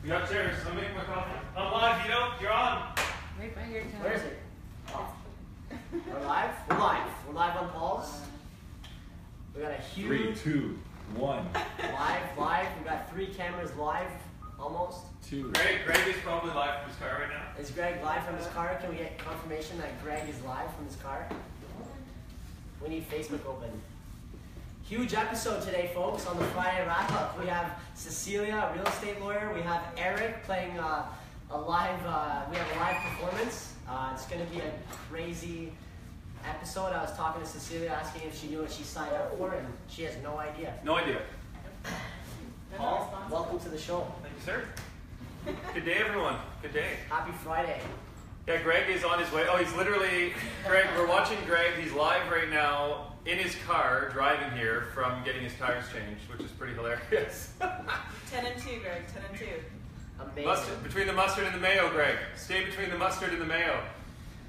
We got chairs. I'm making my coffee. I'm live, Vito. You're on. Right by your tongue. Where is it? Oh. We're live? We're live. We're live on Paul's. We got a huge... 3, 2, 1. Live. We got 3 cameras live, almost. 2. Greg is probably live from his car right now. Is Greg live from his car? Can we get confirmation that Greg is live from his car? We need Facebook open. Huge episode today, folks, on the Friday wrap-up. We have Cecilia, a real estate lawyer. We have Eric playing a live performance. It's going to be a crazy episode. I was talking to Cecilia, asking if she knew what she signed up for, and she has no idea. No idea. Paul, welcome to the show. Thank you, sir. Good day, everyone. Good day. Happy Friday. Yeah, Greg is on his way. Oh, he's literally... Greg, we're watching Greg. He's live right now in his car, driving here from getting his tires changed, which is pretty hilarious. 10 and 2, Greg. 10 and 2. Amazing. Mustard, between the mustard and the mayo, Greg. Stay between the mustard and the mayo.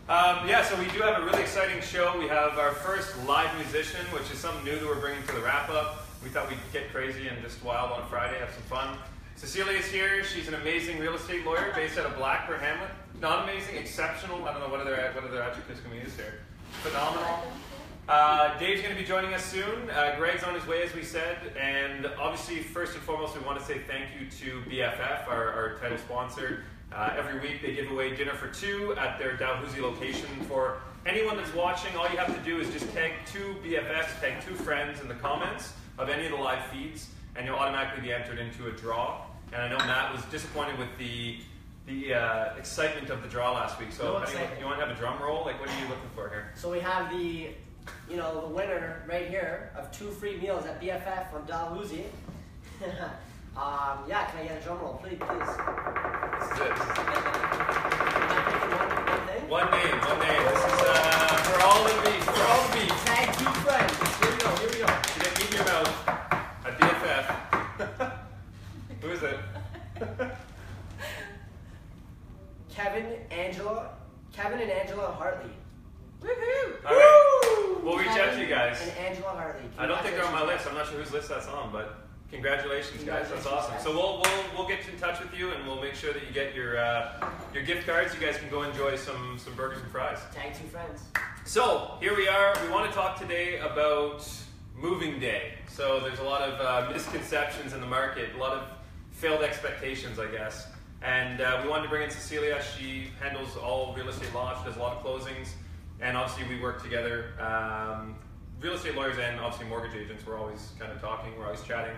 Yeah, so we do have a really exciting show. We have our first live musician, which is something new that we're bringing to the wrap-up. We thought we'd get crazy and just wild on Friday, have some fun. Cecilia is here. She's an amazing real estate lawyer based out of Blackburn, Hamlet. Not amazing, exceptional. I don't know what other adjectives can we use here. Phenomenal. Dave's going to be joining us soon. Greg's on his way, as we said. And obviously, first and foremost, we want to say thank you to BFF, our title sponsor. Every week they give away dinner for 2 at their Dalhousie location. For anyone that's watching, all you have to do is just tag 2 BFFs, tag 2 friends in the comments of any of the live feeds, and you'll automatically be entered into a draw. And I know Matt was disappointed with the excitement of the draw last week. So you want to have a drum roll? Like, what are you looking for here? So we have the winner right here of 2 free meals at BFF from Dalhousie. Yeah, can I get a drum roll, please? This is it. One name. This is for all the beef. Tag 2 friends. Here we go. You didn't eat in your mouth at BFF. Who is it? Kevin and Angela Hartley. Woohoo! All right. We'll reach out to you guys. And Angela Hartley. I don't think they're on my list. I'm not sure whose list that's on, but congratulations, guys. That's awesome. So we'll get in touch with you, and we'll make sure that you get your gift cards. You guys can go enjoy some burgers and fries. Tag 2 friends. So here we are. We want to talk today about moving day. So there's a lot of misconceptions in the market, a lot of failed expectations, I guess. And we wanted to bring in Cecilia. She handles all real estate law. She does a lot of closings. And obviously we work together. Real estate lawyers and obviously mortgage agents, we're always kind of talking, we're always chatting.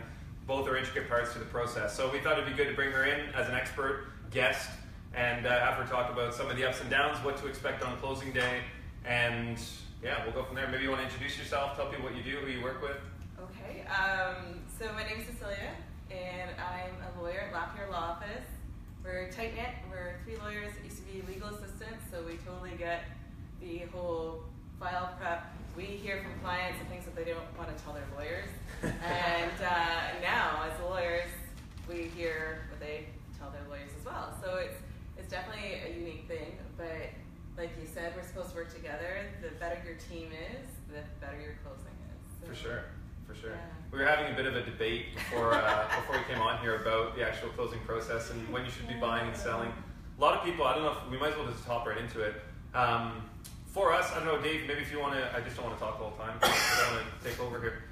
Both are intricate parts to the process. So we thought it'd be good to bring her in as an expert guest and have her talk about some of the ups and downs, what to expect on closing day. And yeah, we'll go from there. Maybe you want to introduce yourself, tell people what you do, who you work with. Okay. So my name is Cecilia, and I'm a lawyer at Lapierre Law Office. We're tight-knit. We're 3 lawyers that used to be legal assistants, so we totally get the whole file prep. We hear from clients and things that they don't want to tell their lawyers. And now, as lawyers, we hear what they tell their lawyers as well. So it's definitely a unique thing, but like you said, we're supposed to work together. The better your team is, the better your closing is. So, For sure. Yeah. We were having a bit of a debate before we came on here about the actual closing process and when you should be buying and selling. A lot of people, I don't know if we might as well just hop right into it. For us, I don't know, Dave, maybe if you want to, I just don't want to talk the whole time, I don't want to take over here.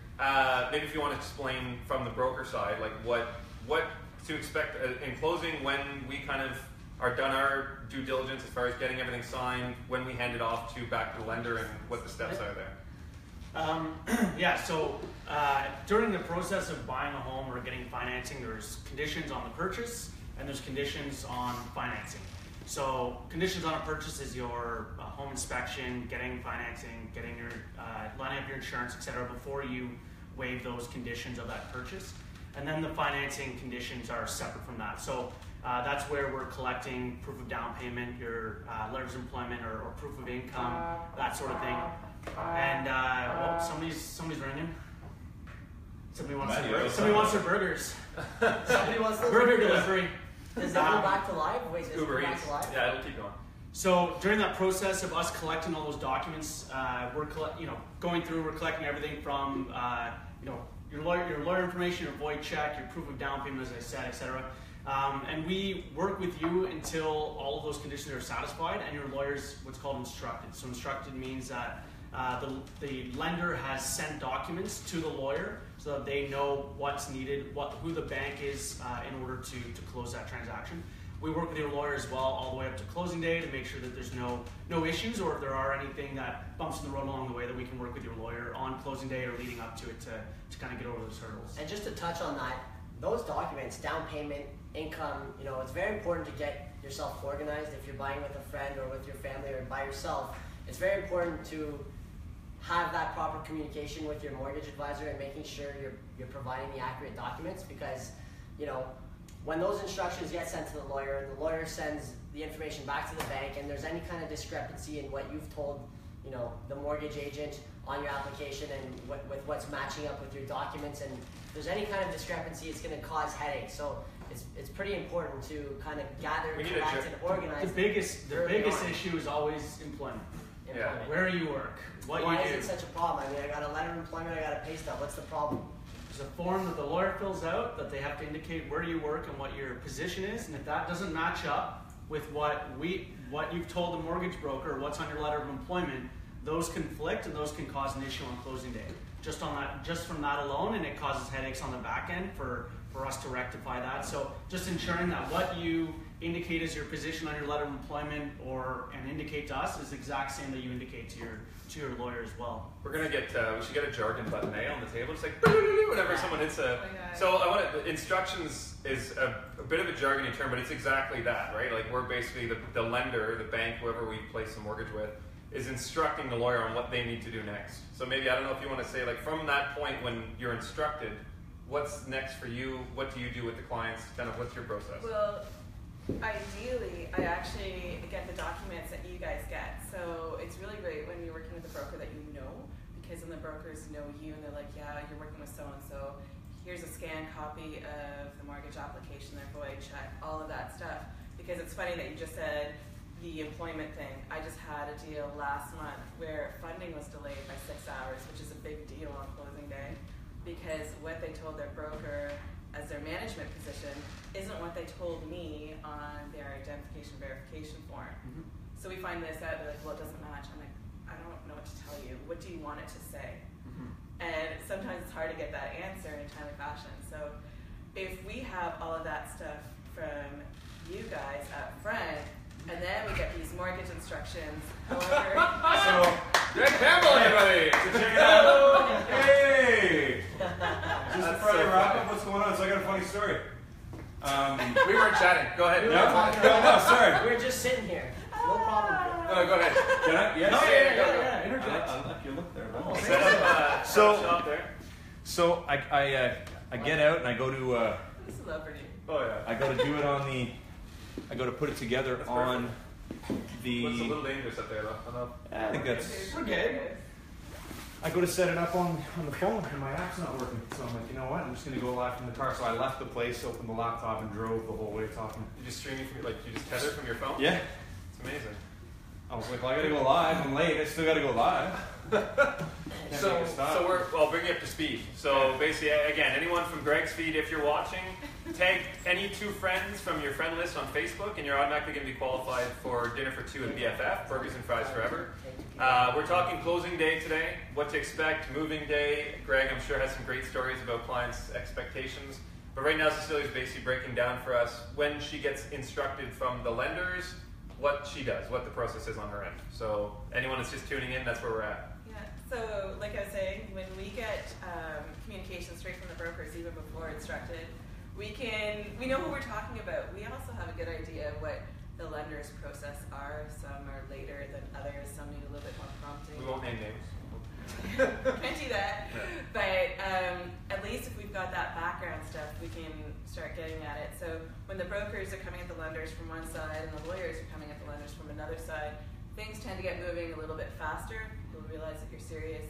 Maybe if you want to explain from the broker side, like what to expect in closing when we kind of are done our due diligence as far as getting everything signed, when we hand it off to back to the lender, and what the steps are there. Yeah, so during the process of buying a home or getting financing, there's conditions on the purchase and there's conditions on financing. So conditions on a purchase is your home inspection, getting financing, getting your lining up your insurance, etc. before you waive those conditions of that purchase. And then the financing conditions are separate from that. So that's where we're collecting proof of down payment, your letters of employment or proof of income, that sort of thing. And somebody's ringing. Somebody wants their burgers. Somebody wants those burger burgers. delivery. Does that go back to live? Wait, does it Uber go back Eats. to live? Yeah, it'll keep going. So during that process of us collecting all those documents, we're going through. We're collecting everything from your lawyer information, your void check, your proof of down payment, as I said, etc. And we work with you until all of those conditions are satisfied and your lawyer's what's called instructed. So instructed means that the lender has sent documents to the lawyer so that they know what's needed, who the bank is in order to close that transaction. We work with your lawyer as well all the way up to closing day to make sure that there's no issues, or if there are anything that bumps in the road along the way, that we can work with your lawyer on closing day or leading up to it to kind of get over those hurdles. And just to touch on that, those documents, down payment, income, it's very important to get yourself organized. If you're buying with a friend or with your family or by yourself, it's very important to have that proper communication with your mortgage advisor and making sure you're providing the accurate documents, because when those instructions get sent to the lawyer and the lawyer sends the information back to the bank and there's any kind of discrepancy in what you've told the mortgage agent on your application and with what's matching up with your documents, and if there's any kind of discrepancy, it's going to cause headaches. So it's pretty important to kind of gather, collect, and organize. The biggest issue is always employment. Yeah. Where you work, what Why you do. is it such a problem? I mean, I got a letter of employment, I got a pay stub. What's the problem? There's a form that the lawyer fills out that they have to indicate where you work and what your position is, and if that doesn't match up with what you've told the mortgage broker, what's on your letter of employment, those conflict and those can cause an issue on closing day. Just from that alone, and it causes headaches on the back end for us to rectify that. So just ensuring that what you indicate as your position on your letter of employment and indicate to us is the exact same that you indicate to your lawyer as well. We're gonna get we should get a jargon button on the table, just like whenever someone hits a. So instructions is a bit of a jargony term, but it's exactly that, right? Like we're basically the lender, the bank, whoever we place the mortgage with, is instructing the lawyer on what they need to do next. So maybe, I don't know if you want to say, like, from that point when you're instructed, what's next for you? What do you do with the clients? Kind of what's your process? Well, ideally, I actually get the documents that you guys get. So it's really great when you're working with a broker that you know, because then the brokers know you and they're like, yeah, you're working with so-and-so. Here's a scanned copy of the mortgage application, their FOA check, all of that stuff. Because it's funny that you just said the employment thing. I just had a deal last month where funding was delayed by 6 hours, which is a big deal on closing day, because what they told their broker as their management position isn't what they told me on their identification verification form. Mm-hmm. So we find this out, they're like, well, it doesn't match. I'm like, I don't know what to tell you. What do you want it to say? Mm-hmm. And sometimes it's hard to get that answer in a timely fashion. So if we have all of that stuff from you guys up front, and then we get these mortgage instructions. However, so, Greg Campbell, everybody! So check it out. Hey! Just a Friday wrap-up. What's going on? So I got a funny story. We weren't chatting. Go ahead. No, sorry. We're just sitting here. No problem. No, go ahead. Can I? Yes. Yeah. Interject. I like your look there. Oh, Set up shop there. So I get out and I go to celebrity. Oh yeah. I go to do it on the. I go to put it together That's on the. What's a little dangerous up there, though? I think that's. We're good. I go to set it up on the phone and my app's not working. So I'm like, you know what? I'm just gonna go live from the car. So I left the place, opened the laptop, and drove the whole way talking. You just streaming from you just tether from your phone? Yeah. It's amazing. I was like, well, I gotta go live. I'm late. I still gotta go live. I'll bring you up to speed. So basically, again, anyone from Greg's feed, if you're watching, tag any 2 friends from your friend list on Facebook, and you're automatically going to be qualified for dinner for 2 at BFF, Burgers and Fries Forever. We're talking closing day today, what to expect, moving day. Greg, I'm sure, has some great stories about clients' expectations. But right now, Cecilia's basically breaking down for us when she gets instructed from the lenders, what she does, what the process is on her end. So anyone that's just tuning in, that's where we're at. So, like I was saying, when we get communication straight from the brokers, even before instructed, we know who we're talking about. We also have a good idea of what the lender's process are. Some are later than others. Some need a little bit more prompting. We won't name names. Can't do that. But at least if we've got that background stuff, we can start getting at it. So when the brokers are coming at the lenders from one side and the lawyers are coming at the lenders from another side, things tend to get moving a little bit faster. People realize that you're serious,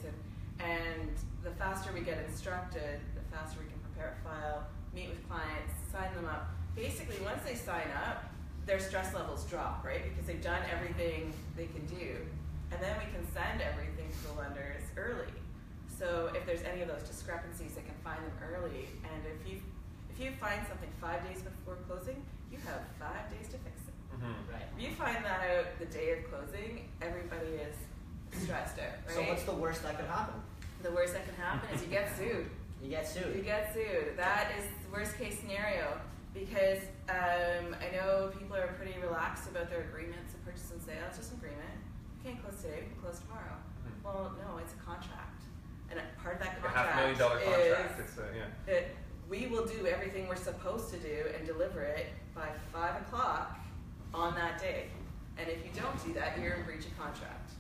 and the faster we get instructed, the faster we can prepare a file, meet with clients, sign them up. Basically, once they sign up, their stress levels drop, right? Because they've done everything they can do, and then we can send everything to the lenders early. So if there's any of those discrepancies, they can find them early. And if If you find something 5 days before closing, you have 5 days to fix it. Right. If you find that out the day of closing, everybody is stressed out, right? So what's the worst that could happen? The worst that can happen is you get sued. You get sued. You get sued. That is the worst case scenario because I know people are pretty relaxed about their agreements of purchase and sale. It's just an agreement. You can't close today, we can close tomorrow. Well, no, it's a contract. And part of that contract $500,000 contract. It's that we will do everything we're supposed to do and deliver it by 5 o'clock on that day. And if you don't do that, you're in breach of contract.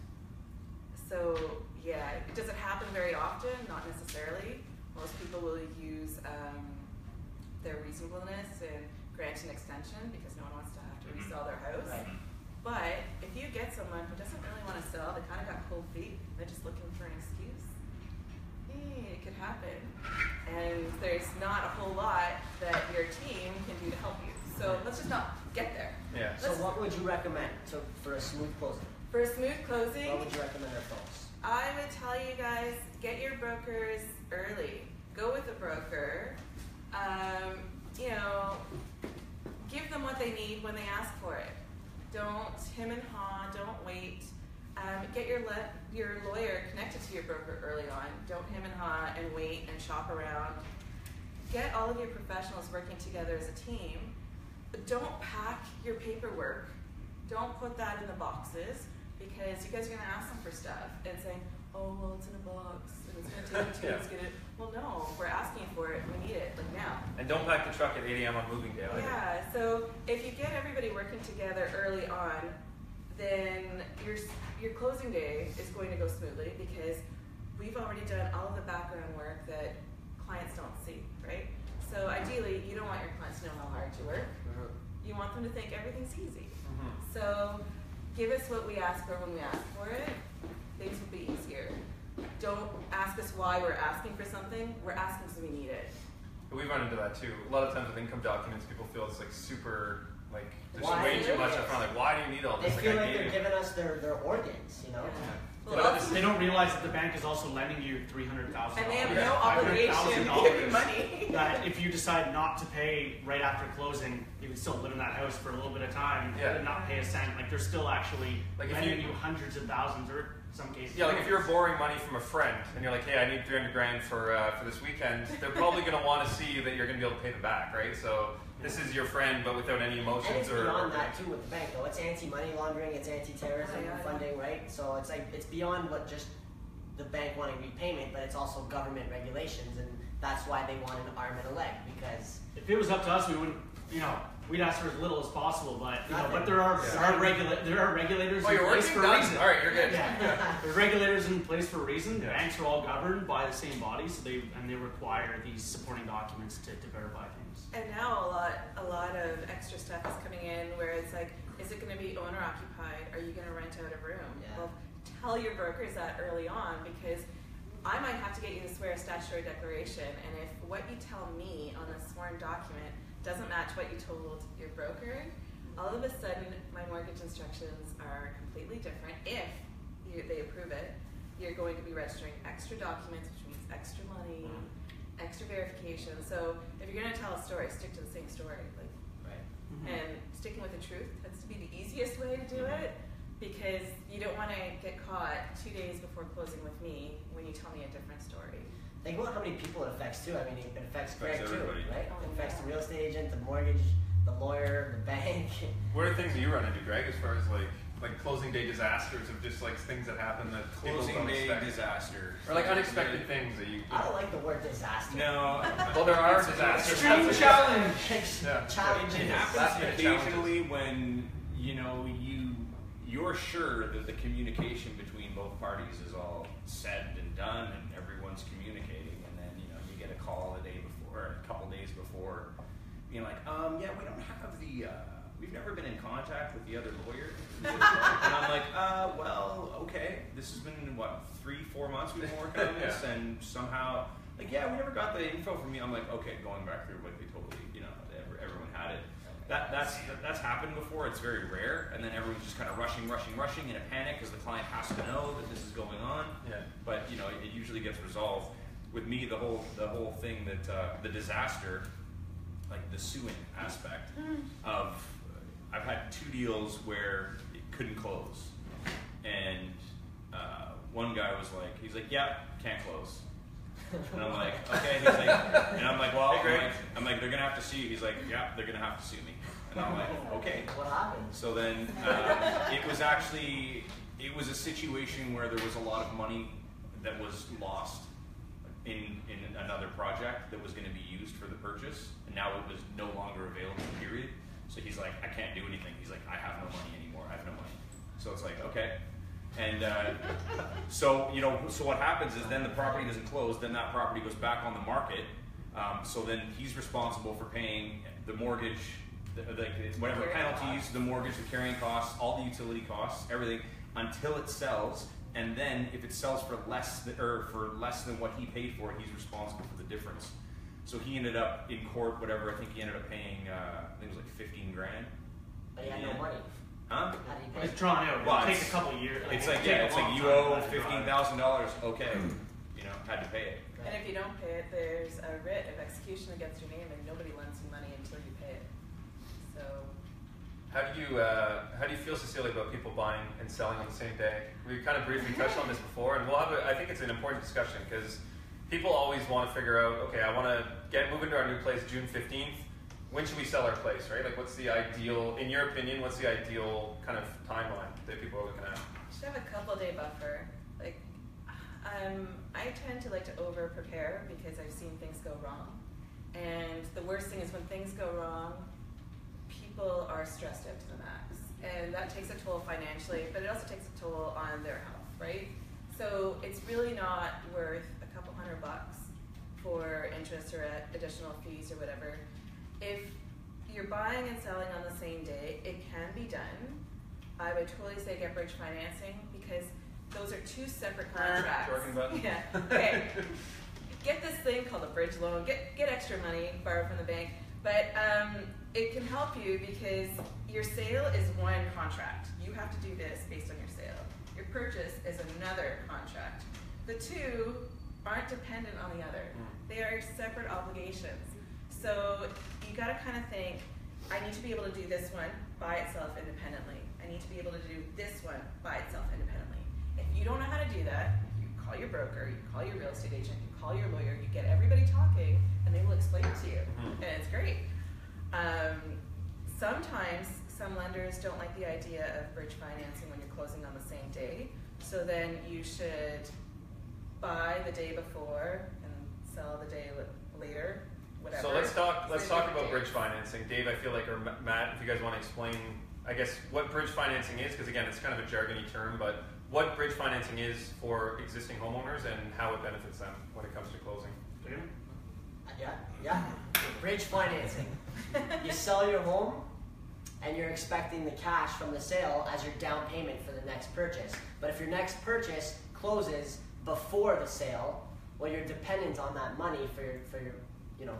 So yeah, does it happen very often? Not necessarily. Most people will use their reasonableness and grant an extension because no one wants to have to resell their house. Right. But if you get someone who doesn't really want to sell, they kind of got cold feet, they're just looking for an excuse, it could happen. And there's not a whole lot that your team can do to help you. So let's just not get there. Yeah. So what would you recommend for a smooth closing? For a smooth closing, What would you recommend our folks? I would tell you guys, get your brokers early. Go with a broker. You know, give them what they need when they ask for it. Don't him and haw, don't wait. Get your lawyer connected to your broker early on. Don't him and haw and wait and shop around. Get all of your professionals working together as a team. But don't pack your paperwork. Don't put that in the boxes because you guys are going to ask them for stuff and saying, oh, well, it's in a box and it's going to take 2 weeks to get it. Well, no, we're asking for it. We need it, like now. And don't pack the truck at 8 a.m. on moving day. Either. Yeah, so if you get everybody working together early on, then your closing day is going to go smoothly because we've already done all of the background work that clients don't see, right? So ideally, you don't want your clients to know how hard you work. You want them to think everything's easy. So give us what we ask for when we ask for it. Things will be easier. Don't ask us why we're asking for something. We're asking because we need it. We've run into that too. A lot of times with income documents, people feel it's like super, like there's Why? way too much up front. Like, why do you need all They this? feel I like gave they're you- giving us their organs, you know? Well, But also- They don't realize that the bank is also lending you $300,000. and they have Yeah, no obligation to give you $500,000 money. that if you decide not to pay right after closing, you can still live in that house for a little bit of time Yeah. and not pay a cent. Like they're still actually Like, if lending you- you hundreds of thousands or some cases. Yeah, like if you're borrowing money from a friend and you're like, hey, I need $300,000 for this weekend, they're probably going to want to see that you're going to be able to pay them back, right? So this is your friend, but without any And emotions it's or. beyond that too with the bank though. It's anti-money laundering, it's anti-terrorism Oh, yeah, yeah. funding, right? So it's like it's beyond what just the bank wanting repayment, but it's also government regulations, and that's why they want an arm and a leg because If it was up to us, we wouldn't. We'd ask for as little as possible. But Nothing. but there are Yeah. there are regulators Oh, in you're place working? for a Done. reason. All right, you're good. Yeah, there's regulators in place for a reason. Yeah. Banks are all governed by the same body, so they require these supporting documents to verify things. And now a lot of extra stuff is coming in where it's like, is it going to be owner occupied? Are you going to rent out a room? Yeah. Well, tell your brokers that early on because I might have to get you to swear a statutory declaration, and if what you tell me on a sworn document doesn't match what you told your broker, all of a sudden my mortgage instructions are completely different. If they approve it, you're going to be registering extra documents, which means extra money, extra verification. So if you're going to tell a story, stick to the same story. Like, right. and sticking with the truth tends to be the easiest way to do it because you don't want to get caught 2 days before closing with me when you tell me a different story. Think about how many people it affects too. I mean, it affects Greg Affects too, everybody. right? Oh, It affects yeah. the real estate agent, the mortgage, the lawyer, the bank. What are things that you run into, Greg, as far as like closing day disasters of just like things that happen that people Closing don't day expect? disaster. Or like unexpected things that you. I don't like the word disaster. No. Well, there are disasters. Extreme challenge. Yeah. Challenging. It That's happens been occasionally when you're sure that the communication between both parties is all said and done and everyone's communicating, and then you get a call a day before or a couple days before being like, yeah, we don't have the we've never been in contact with the other lawyer. And I'm like, well, okay, this has been what, 3-4 months we've been working on this, Yeah. and somehow like, yeah, we never got the info from you. I'm like, okay, going back through what they totally, everyone had it. That's happened before. It's very rare, and then everyone's just kind of rushing in a panic because the client has to know that this is going on. Yeah. But it usually gets resolved. With me, the whole thing that the disaster like the suing aspect of. I've had 2 deals where it couldn't close, and one guy was like, he's like, yeah, can't close. And I'm like, okay. He's like, and I'm like, well, Hey, I'm like, they're gonna have to sue you. He's like, yeah, they're gonna have to sue me. And I'm like, okay. What happened? So then it was a situation where there was a lot of money that was lost in another project that was going to be used for the purchase, and now it was no longer available, period. So he's like, I can't do anything. He's like, I have no money anymore. I have no money. So it's like, okay. And so what happens is then the property doesn't close, then that property goes back on the market. So then he's responsible for paying the mortgage, whatever penalties, the mortgage, the carrying costs, all the utility costs, everything, until it sells. And then if it sells for less than what he paid for it, he's responsible for the difference. So he ended up in court, whatever. I think he ended up paying, I think it was like 15 grand. But he had no money. Huh? How do you pay? It's drawn out. Well, It'll take a couple of years. It's it'll like, take yeah, a it's long like you time owe to let it dry. $15,000. Okay, had to pay it. And if you don't pay it, there's a writ of execution against your name, and nobody lends you money until you pay it. So. How do you feel, Cecilia, about people buying and selling on the same day? We kind of briefly touched on this before, and I think it's an important discussion because people always want to figure out, okay, I want to move into our new place June 15th. When should we sell our place, right? Like, what's the ideal, in your opinion, what's the ideal kind of timeline that people are looking at? You should have a couple-day buffer. Like, I tend to like to over-prepare because I've seen things go wrong. And the worst thing is when things go wrong, people are stressed out to the max. And that takes a toll financially, but it also takes a toll on their health, right? So it's really not worth a couple $100 for interest or additional fees or whatever. If you're buying and selling on the same day, it can be done. I would totally say get bridge financing because those are 2 separate contracts. Talking about? Yeah. Okay. Get this thing called a bridge loan. Get extra money, borrow from the bank. But it can help you because your sale is one contract. You have to do this based on your sale. Your purchase is another contract. The 2 aren't dependent on the other. They are separate obligations. So you got to kind of think, I need to be able to do this one by itself independently. I need to be able to do this one by itself independently. If you don't know how to do that, you call your broker, you call your real estate agent, you call your lawyer, you get everybody talking, and they will explain it to you. And it's great. Sometimes some lenders don't like the idea of bridge financing when you're closing on the same day. So then you should buy the day before and sell the day later. Whatever. So let's talk about bridge financing. Dave, I feel like, or Matt, if you guys want to explain, I guess, what bridge financing is, because again, it's kind of a jargony term, but what bridge financing is for existing homeowners and how it benefits them when it comes to closing. Yeah. Bridge financing. You sell your home and you're expecting the cash from the sale as your down payment for the next purchase. But if your next purchase closes before the sale, well, you're dependent on that money for your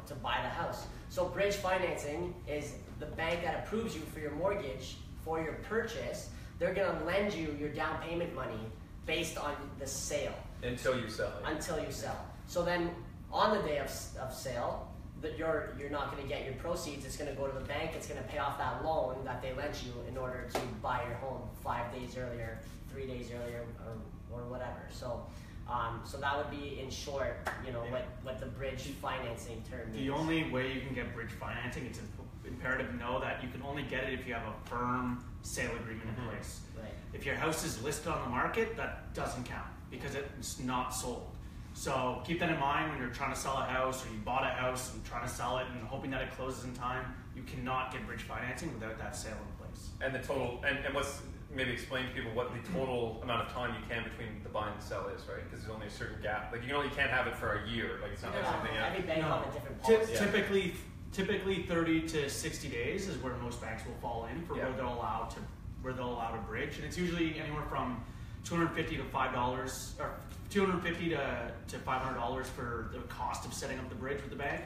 to buy the house. So bridge financing is the bank that approves you for your mortgage for your purchase. They're going to lend you your down payment money based on the sale. Until you sell it. Until you sell. So then on the day of sale, that you're not going to get your proceeds. It's going to go to the bank. It's going to pay off that loan that they lent you in order to buy your home 5 days earlier, 3 days earlier, or whatever. So that would be, in short, what the bridge financing term means. The only way you can get bridge financing, it's imperative to know that you can only get it if you have a firm sale agreement in place. Right. If your house is listed on the market, that doesn't count because it's not sold. So keep that in mind when you're trying to sell a house or you bought a house and trying to sell it and hoping that it closes in time. You cannot get bridge financing without that sale in place. And the total, and what's, maybe explain to people what the total amount of time you can between the buy and sell is, right? Because there's only a certain gap. Like, you can't have it for a year. Like, it's not like something else. Every bank has a different policy. Typically 30 to 60 days is where most banks will fall in for where they'll allow a bridge, and it's usually anywhere from $250 to $5 or $250 to $500 for the cost of setting up the bridge with the bank,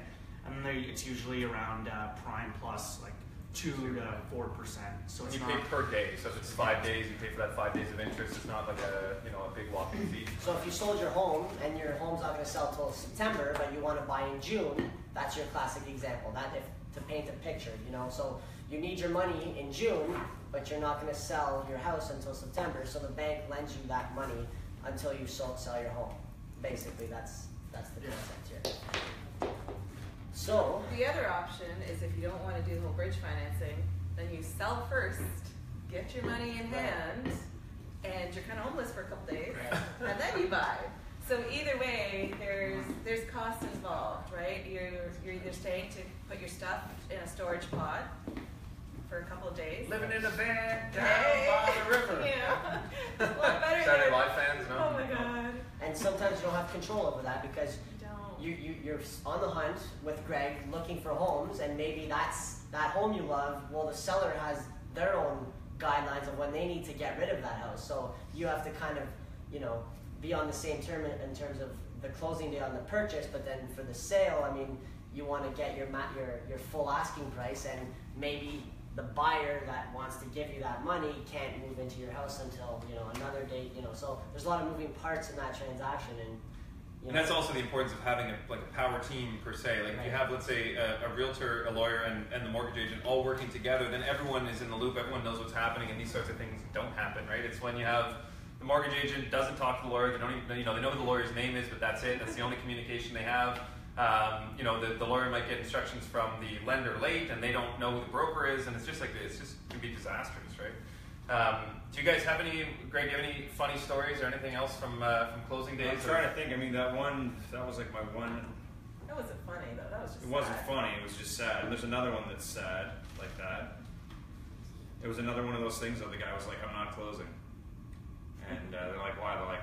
and it's usually around prime plus like 2 to 4%. So and you pay per day. So if it's 5 days, you pay for that 5 days of interest. It's not like a big walking fee. So if you sold your home and your home's not going to sell till September, but you want to buy in June, that's your classic example. That if to paint a picture, you know. So you need your money in June, but you're not going to sell your house until September. So the bank lends you that money until you sell your home. Basically, that's the concept here. So The other option is if you don't want to do the whole bridge financing, then you sell first, get your money in hand, and you're kind of homeless for a couple days, and then you buy. So either way, there's costs involved, right? You're either staying to put your stuff in a storage pod for a couple of days. Living in a van down by the river. Yeah. It's a lot better Saturday than- Live fans, no? Oh my god. and sometimes you don't have control over that because Don't. you're on the hunt with Greg looking for homes, and maybe that's that home you love. Well, the seller has their own guidelines of when they need to get rid of that house, so you have to kind of, you know, be on the same term in terms of the closing date on the purchase. But then for the sale, I mean, you want to get your full asking price, and maybe the buyer that wants to give you that money can't move into your house until, you know, another date, you know. So there's a lot of moving parts in that transaction, and you And know, that's also the importance of having a power team per se. Like if you have, let's say, a realtor, a lawyer, and the mortgage agent all working together, then everyone is in the loop. Everyone knows what's happening, and these sorts of things don't happen, right? It's when you have the mortgage agent doesn't talk to the lawyer. They don't even, you know, they know what the lawyer's name is, but that's it. That's the only communication they have. You know, the lawyer might get instructions from the lender late, and they don't know who the broker is, and it's just can be disastrous, right? Do you guys have any, Greg? Do you have any funny stories or anything else from closing days? I'm trying to think. I mean, that was like my one. That wasn't funny though. That was just It wasn't sad. funny. It was just sad. And there's another one that's sad like that. It was another one of those things that the guy was like, "I'm not closing," and they're like, "Why?" They're like,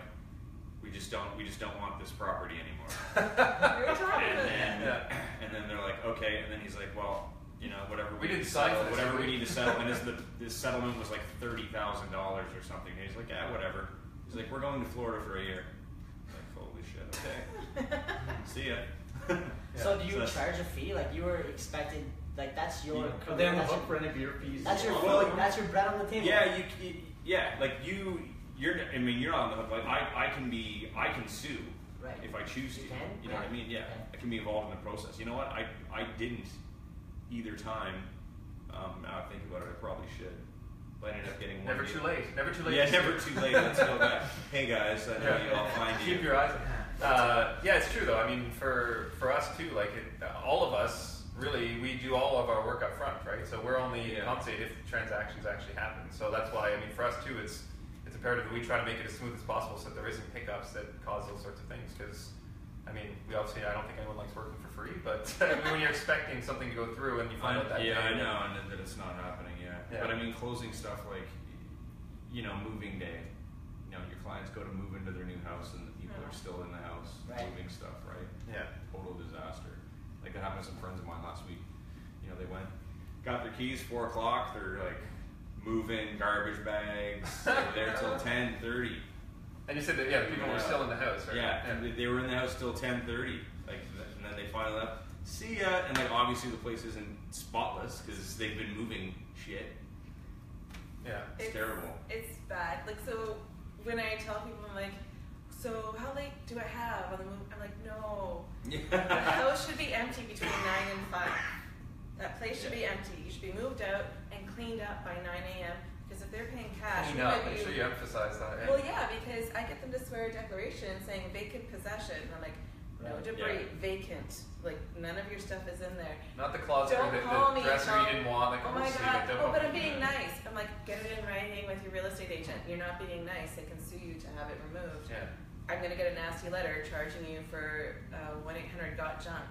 we just don't want this property anymore." We were talking about that. And then they're like, "Okay," and then he's like, "Well, you know, whatever We need didn't to sign settle, for this, whatever did we we?" need to settle." And this settlement was like $30,000 or something. And he's like, "Yeah, whatever." He's like, "We're going to Florida for a year." I'm like, holy shit, okay. See ya. so do you So charge a fee? Like you were expected, like that's your. Are they on the that's hook your- for any beer fees? That's your Well, food. That's your bread on the table. Yeah, you're. I mean, you're not on the hook. Like I can sue Right. if I choose to. You can? You know what I mean? Yeah, Okay. I can be involved in the process. You know what? I didn't either time. Now I think about it, I probably should. But I ended up getting one. Never too late. Never too late. Yeah, never too late. Let's go back. Hey guys, I know you. I'll find you. Keep your eyes. Yeah, it's true though. I mean, for us too, like all of us, really, we do all of our work up front, right? So we're only compensated if transactions actually happen. So that's why, I mean, for us too, it's imperative that we try to make it as smooth as possible so that there isn't hiccups that cause those sorts of things. Because, I mean, I don't think anyone likes working for free, but I mean, when you're expecting something to go through and you find out that day, I know, and then that it's not happening. Yeah. But I mean, closing stuff like, you know, moving day. You know, your clients go to move into their new house, and the people are still in the house Right. moving stuff, right? Yeah. Total disaster. Like that happened to some friends of mine last week. You know, they got their keys 4 o'clock. They're like moving garbage bags. They were there till 10:30. And you said that, yeah, people were still in the house, right? Yeah, and they were in the house till 10:30. Like, and then they finally left. See ya. And like, obviously the place isn't spotless because they've been moving shit. Yeah. It's terrible. It's bad. Like, so when I tell people, I'm like, so how late do I have on the move? I'm like, no. The house should be empty between 9 and 5. That place should be empty. You should be moved out and cleaned up by 9 a.m. Because if they're paying cash, Clean up. Make sure you emphasize that. Yeah. Well, yeah, because I get them to swear a declaration saying vacant possession. I'm like, no Right. debris, vacant. Like, none of your stuff is in there. Not the closet or Don't the call me. dresser Tell- you didn't want. Like, Oh my see god. it, don't Oh, but go- I'm being nice. I'm like, get it in writing with your real estate agent. You're not being nice. They can sue you to have it removed. Yeah. I'm gonna get a nasty letter charging you for 1-800-GOT-JUNK.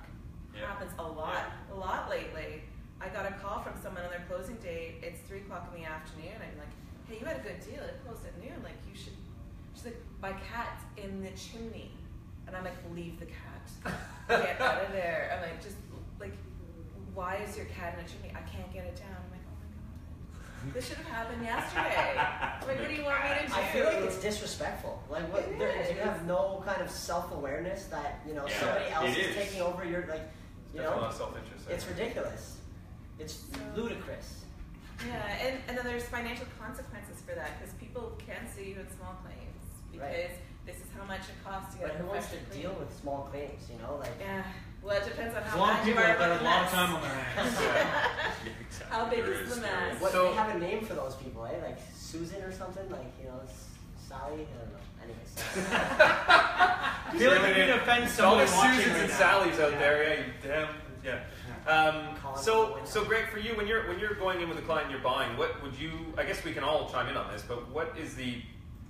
Yeah. Happens a lot lately. I got a call from someone on their closing date. It's 3 o'clock in the afternoon. I'm like, hey, you had a good deal. It closed at noon. Like, you should. She's like, my cat's in the chimney, and I'm like, leave the cat. Get out of there. I'm like, just like, why is your cat in a chimney? I can't get it down. I'm like, oh my god, this should have happened yesterday. I'm like, what do you want me to do? I feel like it's disrespectful. Like, what? It Do is. you have no kind of self-awareness that, you know, Yeah, somebody else it is is. taking over your, like, you Definitely know? not self-interest. It's ridiculous. It's ludicrous. Yeah, and then there's financial consequences for that because people can sue you in small claims because Right. this is how much it costs to But get a who wants to professional deal clean. with small claims, you know? Like, Yeah, Well, it depends on There's how a lot of mad you people are out there about with the a lot of mess. time on their hands. Exactly. How big There is the mess? What, So- they have a name for those people, eh? Like Susan or something? Like, you know, Sally? I don't know. Anyways. I feel like we need to offend All the someone watching Susans right and now. Sally's out Yeah. there, yeah, you damn, yeah. So Greg, for you, when you're going in with a client you're buying, what would you? I guess we can all chime in on this, but what is the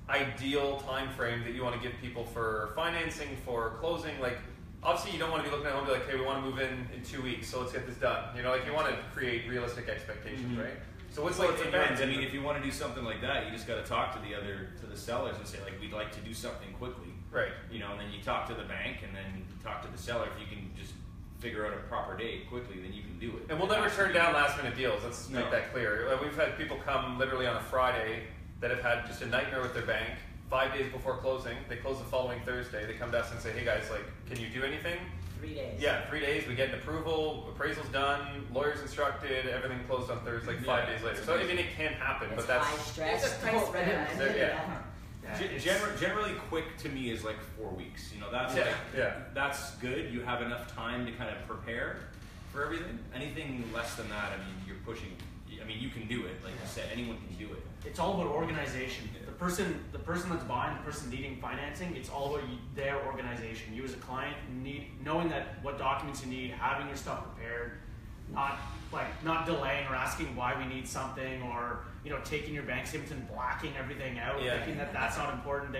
ideal time frame that you want to give people for financing, for closing? Like, obviously, you don't want to be looking at home and be like, hey, we want to move in 2 weeks, so let's get this done. You know, like you want to create realistic expectations, right? So what's Well, like it in your depends. I mind? mean, if you want to do something like that, you just got to talk to the sellers and say like, we'd like to do something quickly. Right. You know, and then you talk to the bank, and then you talk to the seller. If you can just figure out a proper date quickly, then you can do it. And we'll never turn down last minute deals. Let's No. make that clear. We've had people come literally on a Friday that have had just a nightmare with their bank. 5 days before closing, they close the following Thursday. They come to us and say, "Hey guys, like, can you do anything?" 3 days. Yeah, 3 days. We get an approval, appraisal's done, lawyers instructed, everything closed on Thursday, like 5 days later. So I mean, it can happen, It's but high that's stress. There's a price Don't for recommend that. it. Yeah. Generally, quick to me is like 4 weeks. You know, that's Yeah, like, yeah. that's good. You have enough time to kind of prepare for everything. Anything less than that, I mean, you're pushing. I mean, you can do it. Like you said, anyone can do it. It's all about organization. The person that's buying, the person needing financing, it's all about their organization. You as a client knowing that what documents you need, having your stuff prepared, not delaying or asking why we need something, or taking your bank statements and blacking everything out, Yeah. thinking that that's not important.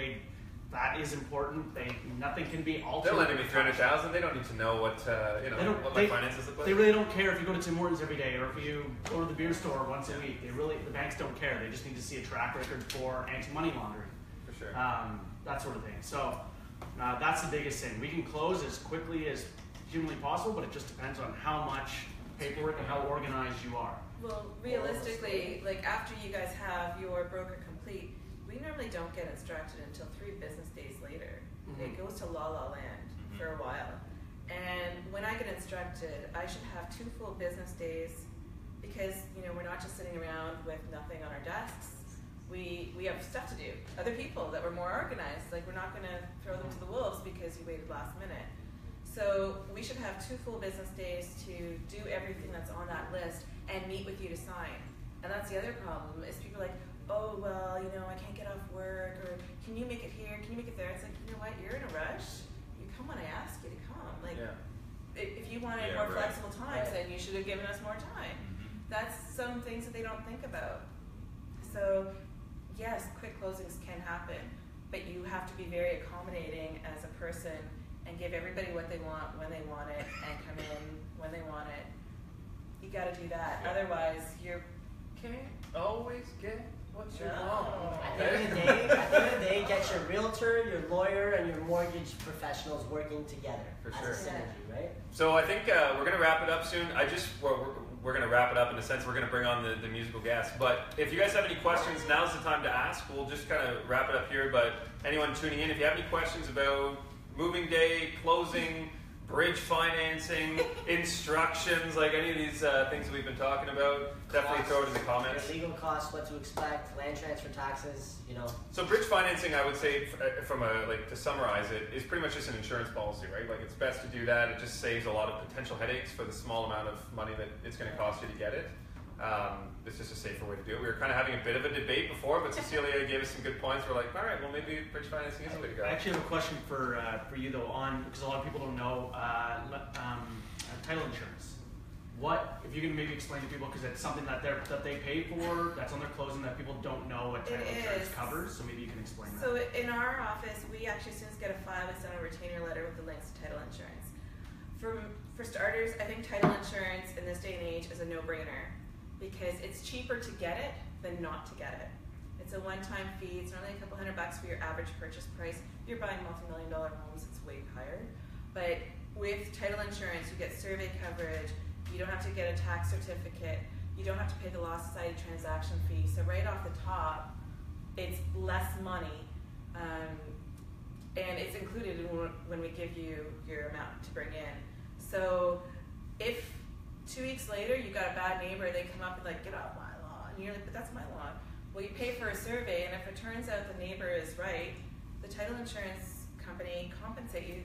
That is important. Nothing can be altered. They're lending me $300,000. They don't need to know what what my finances look like. They really don't care if you go to Tim Hortons every day or if you go to the beer store once a week. The banks don't care. They just need to see a track record for anti-money laundering. For sure. That sort of thing. So that's the biggest thing. We can close as quickly as humanly possible, but it just depends on how much paperwork and how organized you are. Well, realistically, like after you guys have your broker complete, we normally don't get instructed until 3 business days later. It goes to la land for a while. And when I get instructed, I should have 2 full business days because, we're not just sitting around with nothing on our desks. We have stuff to do. Other people that were more organized, like we're not going to throw them to the wolves because you waited last minute. So we should have 2 full business days to do everything that's on that list and meet with you to sign. And that's the other problem is people are like, oh, well, I can't get off work, or can you make it here, can you make it there? It's like, you know what, you're in a rush. You come when I ask you to come. Like, if you wanted more flexible times, then you should have given us more time. That's some things that they don't think about. So, yes, quick closings can happen, but you have to be very accommodating as a person and give everybody what they want when they want it and come in when they want it. You got to do that. Otherwise, you're Can't always get what you No. want. At the end of the day, get your realtor, your lawyer, and your mortgage professionals working together. For as sure. a synergy, right? So I think we're going to wrap it up soon. We're going to wrap it up in a sense. We're going to bring on the musical guest. But if you guys have any questions, now's the time to ask. We'll just kind of wrap it up here. But anyone tuning in, if you have any questions about moving day, closing, bridge financing, instructions, like any of these things that we've been talking about, definitely throw it in the comments. Your legal costs, what to expect, land transfer taxes, So bridge financing, I would say, to summarize it, is pretty much just an insurance policy, right? Like it's best to do that. It just saves a lot of potential headaches for the small amount of money that it's going to cost you to get it. It's just a safer way to do it. We were kind of having a bit of a debate before, but Cecilia gave us some good points. We're like, all right, well maybe bridge financing is the way to go. I actually have a question for you though, because a lot of people don't know title insurance. What if you can maybe explain to people, because it's something that they pay for, that's on their closing, that people don't know what title insurance covers. So maybe you can explain that. So in our office, we actually, as soon as we get a file, we send a retainer letter with the links to title insurance. For starters, I think title insurance in this day and age is a no-brainer because it's cheaper to get it than not to get it. It's a one-time fee. It's only a couple $100 for your average purchase price. If you're buying multi-million-dollar homes, it's way higher. But with title insurance, you get survey coverage. You don't have to get a tax certificate. You don't have to pay the Law Society transaction fee. So right off the top, it's less money, and it's included when we give you your amount to bring in. So if 2 weeks later you got a bad neighbor, they come up and like, get off my lawn, and you're like, but that's my lawn. Well, you pay for a survey, and if it turns out the neighbor is right, the title insurance company compensate you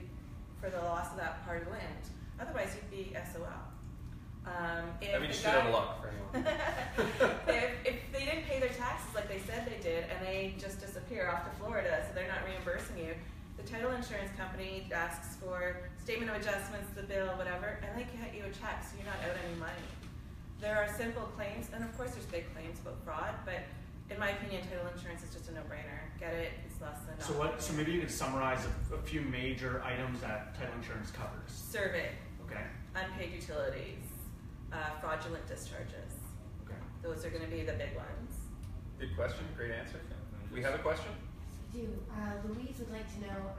for the loss of that part of land. Otherwise, you'd be SOL. If That means the shit out guy- of luck for anyone. if they didn't pay their taxes like they said they did, and they just disappear off to Florida, so they're not reimbursing you, the title insurance company asks for statement of adjustments, the bill, whatever, and they cut you a check, so you're not out any money. There are simple claims, and of course there's big claims about fraud, but in my opinion, title insurance is just a no-brainer. Get it, it's less than So what? So maybe you could summarize a few major items that title insurance covers. Survey, Okay. unpaid utilities, fraudulent discharges. Okay. Those are going to be the big ones. Good question. Great answer. We have a question? We do. Louise would like to know,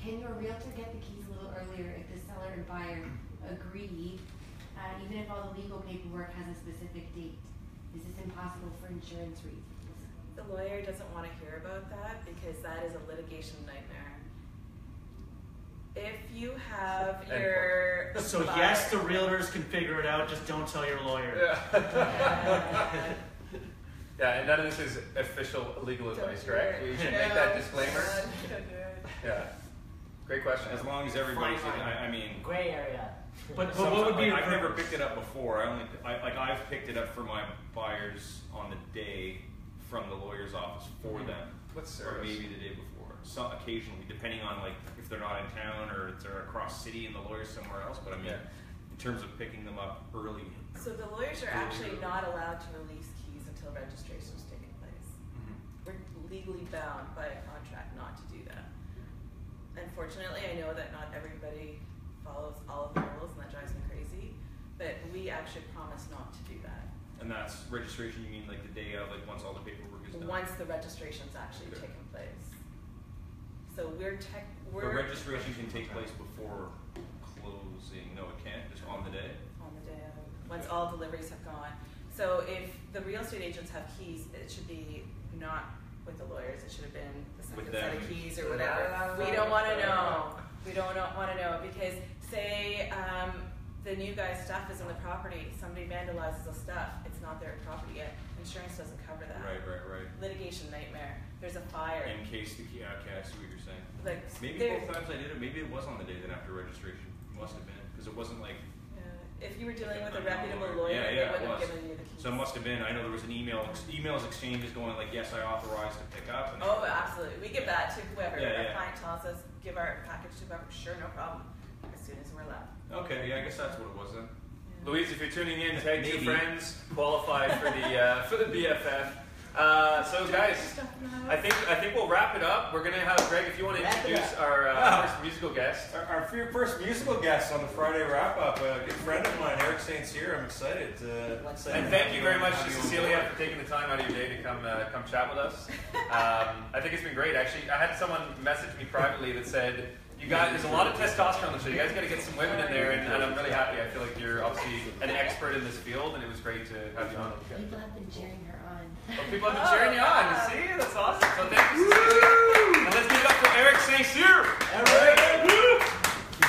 can your realtor get the keys a little earlier if the seller and buyer agree, even if all the legal paperwork has a specific date? Is this impossible for insurance reasons? The lawyer doesn't want to hear about that because that is a litigation nightmare. If you have your So buyer- yes, the realtors can figure it out. Just don't tell your lawyer. Yeah. Yeah, and none of this is official legal Don't advice, do correct? it. We should No, make that disclaimer. don't do it. Yeah. Great question. As long as everybody's, Fine line. I mean, Gray area. But what would be your I've never picked it up before. I've picked it up for my buyers on the day from the lawyer's office for them, What's or service? maybe the day before. Some occasionally, depending on like if they're not in town or if they're across city and the lawyer's somewhere else. But I mean, Yeah. in terms of picking them up early. So the lawyers are actually not allowed to release keys until registration is taking place. We're legally bound by a contract not to do that. Unfortunately, I know that not everybody follows all of the rules, and that drives me crazy. But we actually promise not to do that And that's registration. You mean like the day of, like once all the paperwork is done. once the registration's actually Okay. taken place. So we're But registration can take place before closing. No, it can't. Just on the day. on the day of, once all deliveries have gone. So if the real estate agents have keys, it should be not with the lawyers. It should have been the second With set of them. keys or whatever. We don't want to know. We don't want to know because say the new guy's stuff is in the property, somebody vandalizes the stuff, it's not their property yet. Insurance doesn't cover that. Right. Litigation nightmare. There's a fire. In case the key. Okay, I see what you're saying. Like Maybe there- both times I did it. Maybe it was on the day then after registration. Must have been because it wasn't like. if you were dealing with a I'm not reputable a lawyer, Yeah, they it wouldn't have was. given you the keys. So it must have been. I know there was an emails exchanges going like, yes, I authorized to pick up. And Oh, absolutely. We give that to whoever. Yeah, Our yeah. client tells us, give our package to whoever. Sure, no problem. As soon as we're allowed. Okay, yeah, I guess that's what it was then. Louise, if you're tuning in, tag two Maybe. friends, qualify for the BFF. So guys, I think we'll wrap it up. We're gonna have Greg, if you want to Wrap it introduce up. our first musical guest. Our first musical guest on the Friday wrap up, a good friend of mine, Eric St. Cyr. I'm excited to. And thank you very much to Cecilia for taking the time out of your day to come chat with us. I think it's been great. Actually, I had someone message me privately that said, "You guys, there's a lot of testosterone on the show. You guys got to get some women in there," and I'm really happy. I feel like you're obviously an expert in this field, and it was great to have you on. People have been cheering her on. Well, people have been cheering you on. You see, that's awesome. So thank you, Cecilia. And let's give it up for Eric St. Cyr.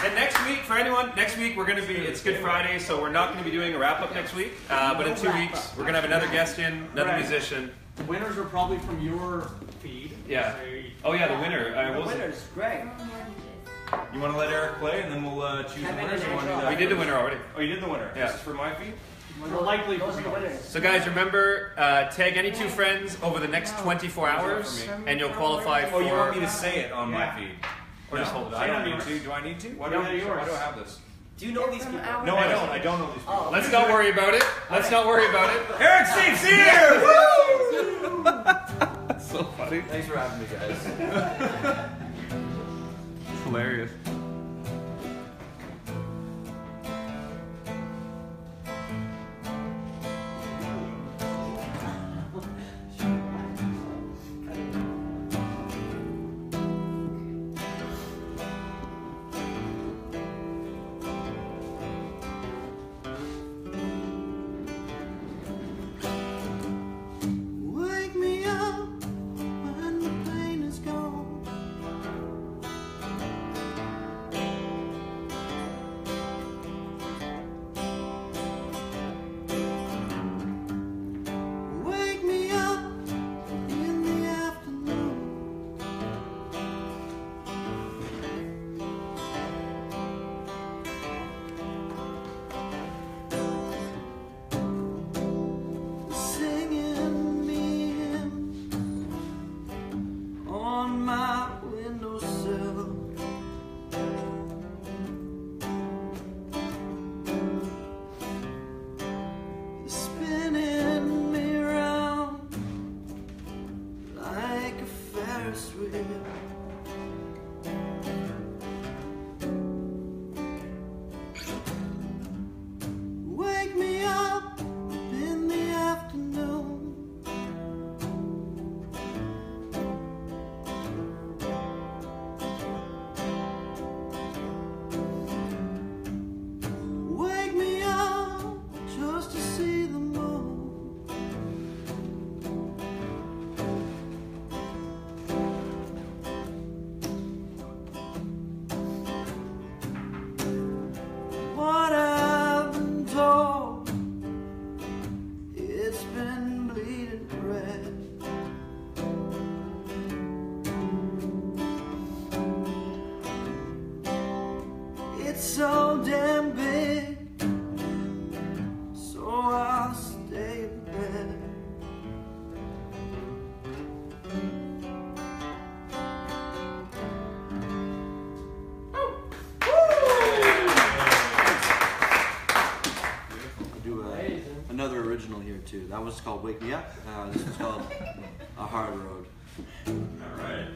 And next week we're going to be, it's Good Friday, so we're not going to be doing a wrap-up next week. But in 2 weeks, we're going to have another guest in, another Right. musician. The winners are probably from your feed. Yeah. They- Oh yeah, the winner. The winners, Greg. You want to let Eric play, and then we'll choose the Kevin winners. and You want to do Angela. that? We did the winner already. Oh, you did the winner. Yeah. This is for my feed. More likely Those are from the yours. winners. So guys, remember, tag any two friends over the next 24 hours, and you'll qualify for... Oh, you want me to say it on my Yeah. feed? Or just hold it. I don't Say it need on to. Do I need to? Why do Yeah, I need to? yours. Why do I have this? Do you know these people? No, I don't. I don't know these people. Oh, Let's not worry about it. Let's not worry about it. Eric St. Cyr! So funny. Thanks for having me, guys. It's hilarious. Wake me up when the pain is gone. was called Wake Me Up. This was called A Hard Road. All right.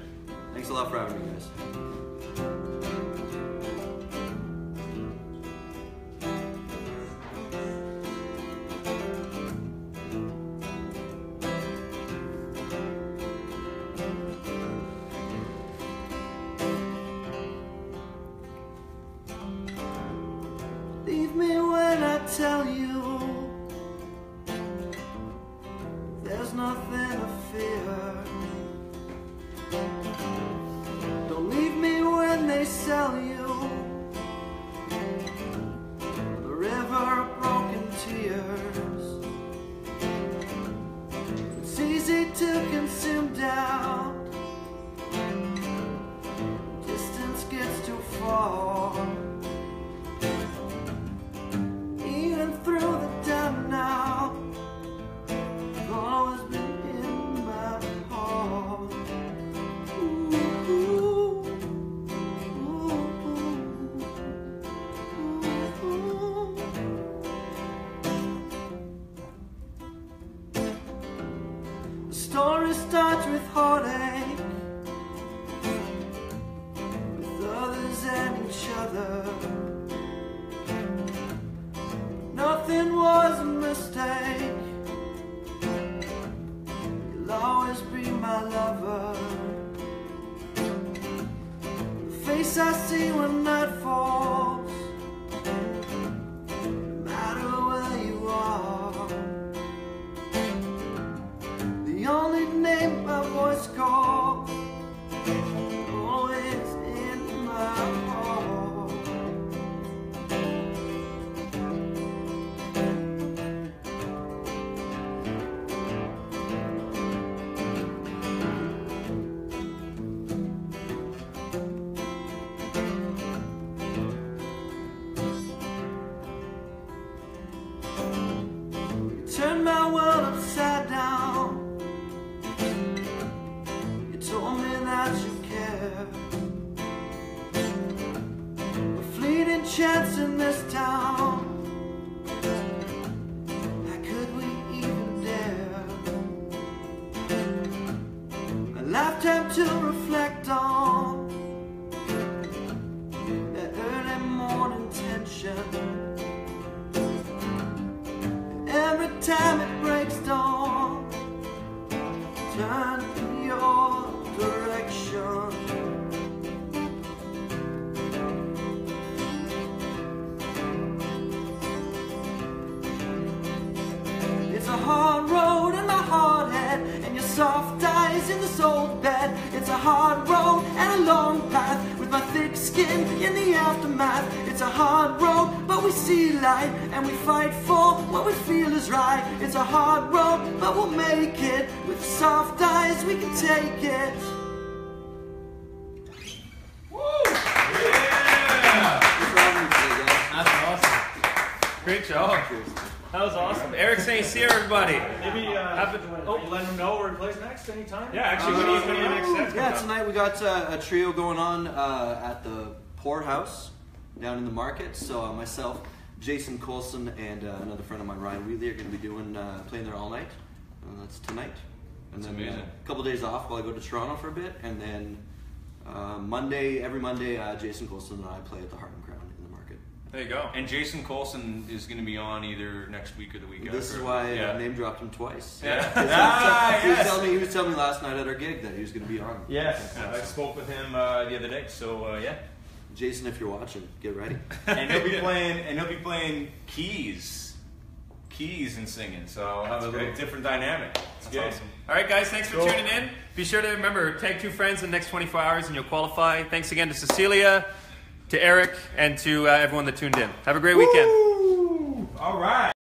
Thanks a lot for having me, guys. Leave me when I tell you there's nothing to fear. Don't leave me when they sell you the river of broken tears. It's easy to consume doubt. Distance gets too far. Even through the damn now, you've always been in my heart. The story starts with heartache, with others and each other. Nothing was a mistake. You'll always be my lover. The face I see when night falls, no matter where you are. The only name my voice calls, always in my heart. Turn my world upside down. You told me that you care. A fleeting chance in this town. How could we even dare? A lifetime to reflect on. That early morning tension. Every time it breaks dawn, turn in your direction. It's a hard road and a hard head, and your soft eyes in this old bed. It's a hard road and a long path, with my thick skin in the aftermath. It's a hard road, but we see light, and we fight for what we feel is right. It's a hard road, but we'll make it. With soft eyes, we can take it. That's awesome. Great job. That was awesome. Eric St. Cyr, everybody. Maybe let them know where he plays next anytime. Yeah, actually, when are your next sets? Yeah, tonight we got a trio going on at the Poorhouse down in the market. So myself, Jason Colson, and another friend of mine, Ryan Wheatley, are going to be playing there all night. That's tonight. And That's then amazing. a couple days off while I go to Toronto for a bit, and then every Monday, Jason Colson and I play at the Heart and Crown in the market. There you go. And Jason Colson is going to be on either next week or the week after. This is why I name dropped him twice. Yeah. He was telling me last night at our gig that he was going to be on. Yes, I spoke with him the other day. So yeah. Jason, if you're watching, get ready. And he'll be playing keys and singing. So I'll have a little different dynamic. It's good. Awesome. All right, guys, thanks for tuning in. Be sure to remember, tag 2 friends in the next 24 hours and you'll qualify. Thanks again to Cecilia, to Eric, and to everyone that tuned in. Have a great weekend. Woo! All right.